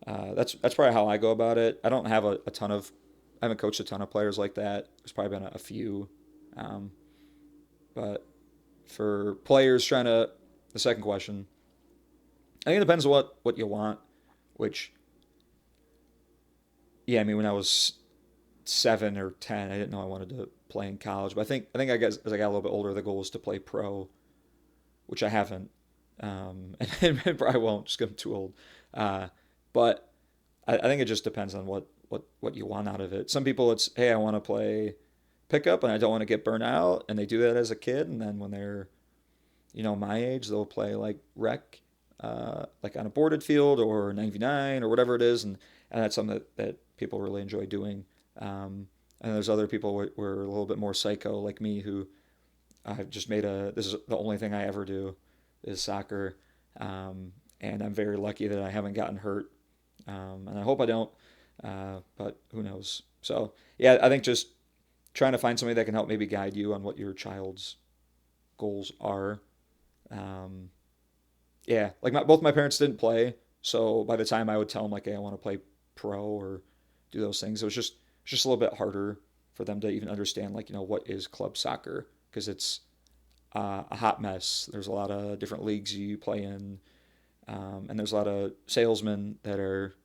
that's probably how I go about it. I don't have a ton of, I haven't coached a ton of players like that. There's probably been a few. Um, but for players trying to, the second question, I think it depends on what you want, which, yeah, I mean, when I was 7 or 10, I didn't know I wanted to play in college. But I think I guess as I got a little bit older, the goal was to play pro, which I haven't, and probably won't just 'cause I'm too old. Uh, but I think it just depends on what you want out of it. Some people, it's hey, I want to play pickup and I don't want to get burnt out, and they do that as a kid, and then when they're my age, they'll play like rec, like on a boarded field or 99 or whatever it is, and that's something that people really enjoy doing. And there's other people who are a little bit more psycho like me who I've just made this is the only thing I ever do is soccer. And I'm very lucky that I haven't gotten hurt. And I hope I don't, but who knows? So yeah, I think just trying to find somebody that can help maybe guide you on what your child's goals are. Um, yeah, like both my parents didn't play, so by the time I would tell them like, hey, I want to play pro or do those things, it was just a little bit harder for them to even understand like what is club soccer because it's a hot mess. There's a lot of different leagues you play in, and there's a lot of salesmen that are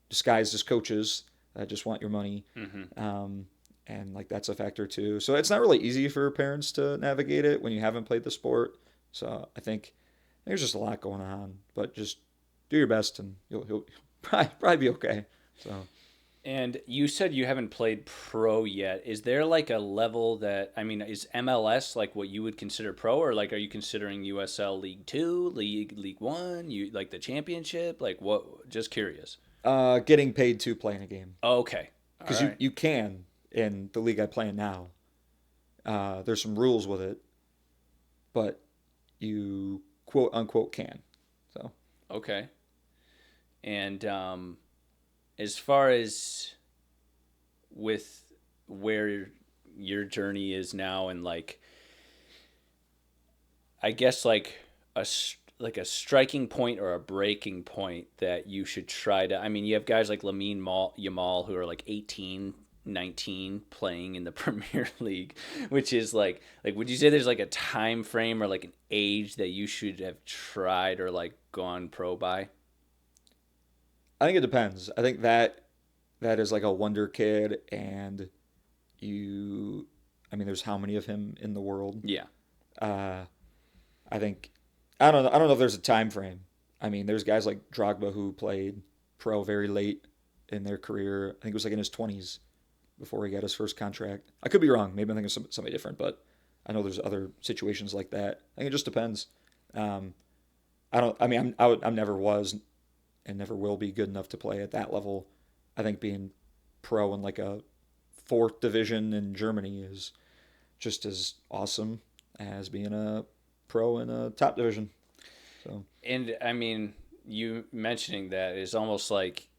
disguised as coaches that just want your money. Mm-hmm. And like that's a factor too. So it's not really easy for parents to navigate it when you haven't played the sport. So I think there's just a lot going on, but just do your best and you'll probably be okay. So And you said you haven't played pro yet. Is there like a level that, I mean, is MLS like what you would consider pro, or like are you considering USL League 2, League 1, you like the championship? Like what, just curious. getting paid to play in a game Okay. All because you right. you can in the league I play in now. There's some rules with it, but you quote unquote can. So Okay. And as far as with where your journey is now and like I guess like like a striking point or a breaking point that you should try to. I mean, you have guys like Yamal who are like 18, 19 playing in the Premier League, which is like would you say there's like a time frame or like an age that you should have tried or like gone pro by? I think it depends. I think that is like a wonder kid, and you. I mean, there's how many of him in the world? Yeah. Uh, I think I don't know if there's a time frame. I mean, there's guys like Drogba who played pro very late in their career. I think it was like in his 20s before he got his first contract. I could be wrong. Maybe I'm thinking of somebody different, but I know there's other situations like that. I think it just depends. Um, I don't. I mean, I'm never was and never will be good enough to play at that level. I think being pro in like a fourth division in Germany is just as awesome as being a pro in a top division. So And I mean, you mentioning that is almost like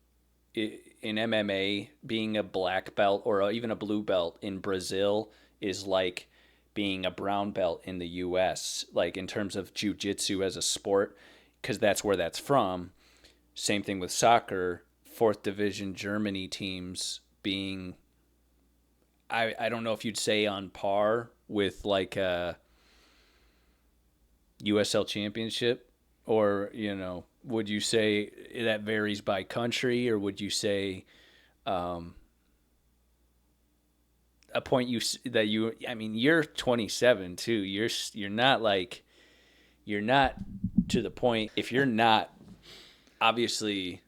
in MMA, being a black belt or even a blue belt in Brazil is like being a brown belt in the US, like in terms of jujitsu as a sport, because that's where that's from. same thing with soccer, fourth division Germany teams being, I don't know if you'd say on par with like a USL championship, or, would you say that varies by country, or would you say a point I mean, you're 27 too. You're not like, you're not to the point, if you're not, obviously,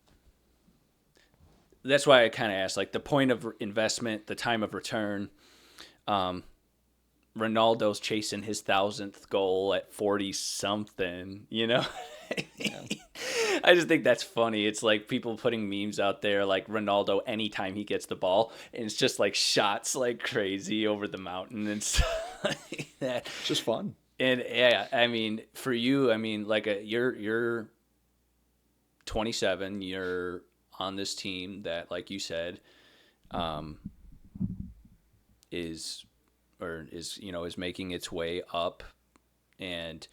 that's why I kind of asked, like, the point of investment, the time of return. Ronaldo's chasing his 1,000th goal at 40 something, Yeah. I just think that's funny. It's like people putting memes out there like Ronaldo anytime he gets the ball, and it's just like shots like crazy over the mountain and stuff like that. It's just fun. And yeah, I mean, for you, I mean, like you're 27, you're on this team that, like you said, is making its way up, and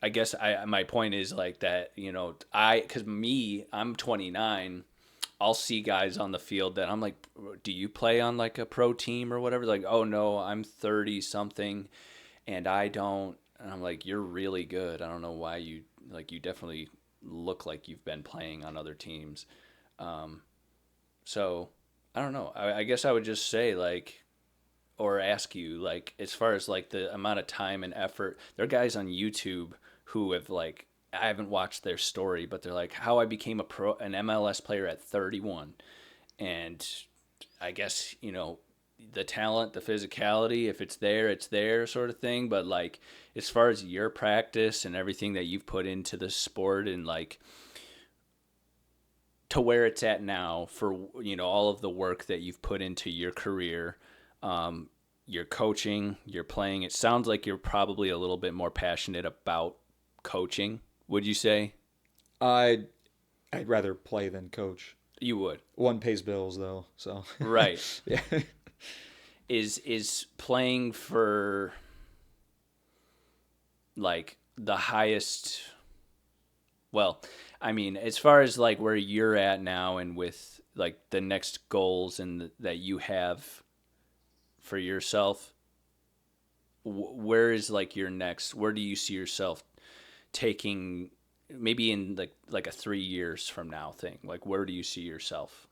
I guess my point is like that, because I'm 29, I'll see guys on the field that I'm like, do you play on like a pro team or whatever? Like, oh no, I'm 30 something and I don't. And I'm like, you're really good. I don't know why you definitely look like you've been playing on other teams. So I don't know. I guess I would just say like, or ask you, like, as far as like the amount of time and effort, there are guys on YouTube who have like, I haven't watched their story, but they're like, how I became an MLS player at 31. And I guess, the talent, the physicality, if it's there sort of thing. But like, as far as your practice and everything that you've put into the sport and like to where it's at now for, all of the work that you've put into your career, your coaching, your playing, it sounds like you're probably a little bit more passionate about coaching, would you say? I'd rather play than coach. You would. One pays bills though, so. Right. Yeah. Is playing for like the highest, well, I mean, as far as like where you're at now and with like the next goals and that you have for yourself, where is like your next, where do you see yourself taking, maybe in like a 3 years from now thing? Like, where do you see yourself?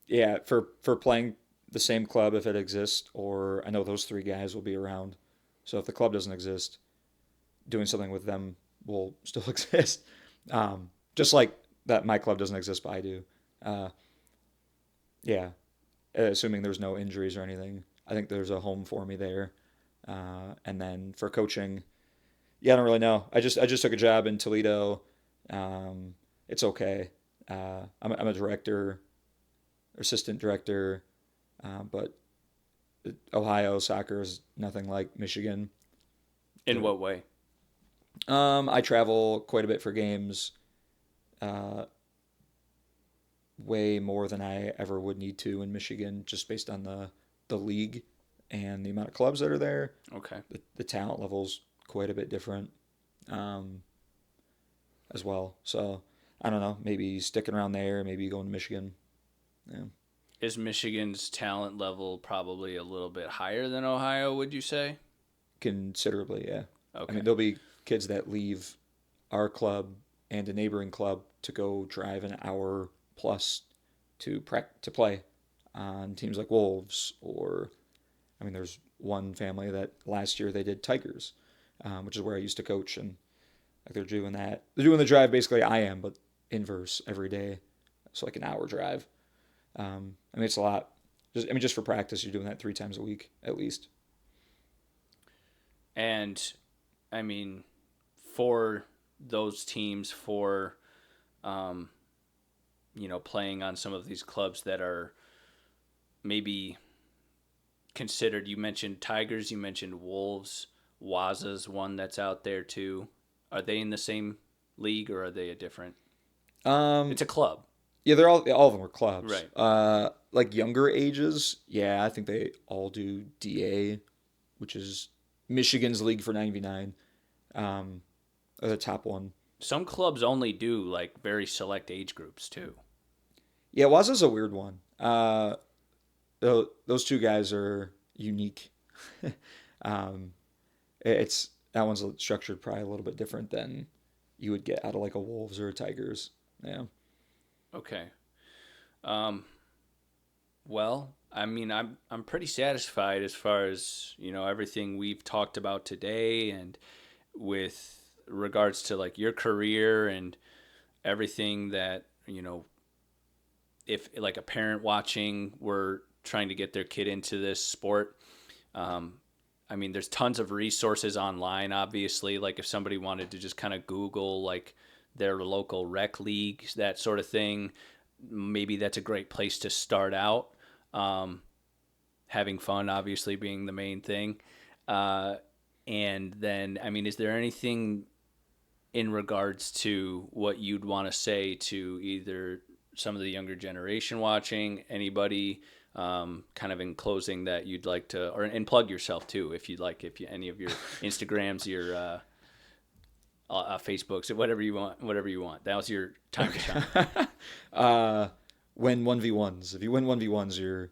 Yeah, for playing the same club if it exists, or I know those three guys will be around. So if the club doesn't exist, doing something with them will still exist. Just like that my club doesn't exist, but I do. Yeah, assuming there's no injuries or anything, I think there's a home for me there. And then for coaching, yeah, I don't really know. I just took a job in Toledo. It's okay. I'm a director, assistant director, but Ohio soccer is nothing like Michigan. In what way? I travel quite a bit for games, way more than I ever would need to in Michigan, just based on the league and the amount of clubs that are there. Okay. The talent level's quite a bit different, as well. So I don't know, maybe sticking around there, maybe going to Michigan. Yeah. Is Michigan's talent level probably a little bit higher than Ohio, would you say? Considerably, yeah. Okay. I mean, there'll be kids that leave our club and a neighboring club to go drive an hour plus to play on teams like Wolves, or I mean, there's one family that last year they did Tigers, which is where I used to coach, and like they're doing that. They're doing the drive basically I am, but inverse every day, so like an hour drive. I mean, it's a lot. Just for practice, you're doing that 3 times a week at least. And I mean, for those teams, for playing on some of these clubs that are maybe considered, you mentioned Tigers, you mentioned Wolves, Waza's one that's out there too. Are they in the same league, or are they a different? It's a club. Yeah, they're all of them are clubs. Right. Like younger ages, yeah, I think they all do DA, which is Michigan's League for 99, are the top one. Some clubs only do like very select age groups too. Yeah, Waza's a weird one. Those two guys are unique. um, it's that one's structured probably a little bit different than you would get out of like a Wolves or a Tigers. Yeah. Okay. Um, well, I mean, I'm pretty satisfied as far as everything we've talked about today, and with regards to like your career and everything that if like a parent watching were trying to get their kid into this sport. I mean, there's tons of resources online, obviously. Like if somebody wanted to just kind of Google like their local rec leagues, that sort of thing, maybe that's a great place to start out. Having fun, obviously, being the main thing. And then, I mean, is there anything in regards to what you'd want to say to either some of the younger generation watching, anybody, kind of in closing that you'd like to, and plug yourself too, if you'd like, any of your Instagrams, your Facebooks, whatever you want. That was your time to shine. Win 1v1s. If you win 1v1s,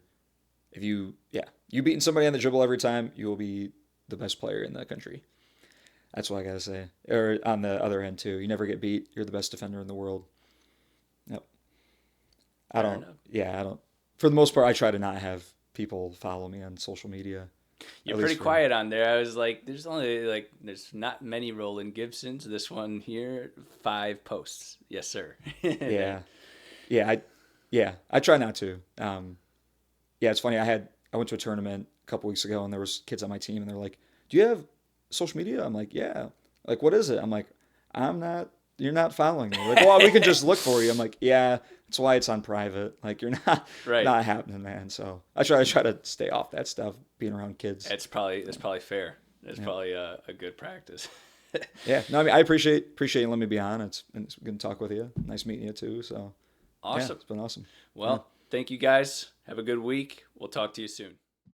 you beating somebody on the dribble every time, you will be the best player in the country. That's what I gotta say. Or on the other end too, you never get beat. You're the best defender in the world. Yep. I don't. For the most part, I try to not have people follow me on social media. You're pretty quiet on there. I was like, there's not many Roland Gibsons. This one here, 5 posts. Yes, sir. Yeah. I try not to. It's funny. I went to a tournament a couple weeks ago, and there was kids on my team, and they're like, "Do you have social media?" I'm like, "Yeah." Like, "What is it?" I'm like, "I'm not. You're not following me." Like, "Well, we can just look for you." I'm like, "Yeah, that's why it's on private. Like, you're not not happening, man." So I try to stay off that stuff. Being around kids. That's probably fair. That's probably a good practice. Yeah. No, I mean, I appreciate you letting me be on. It's good to talk with you. Nice meeting you too. So awesome. Yeah, it's been awesome. Well, thank you guys. Have a good week. We'll talk to you soon.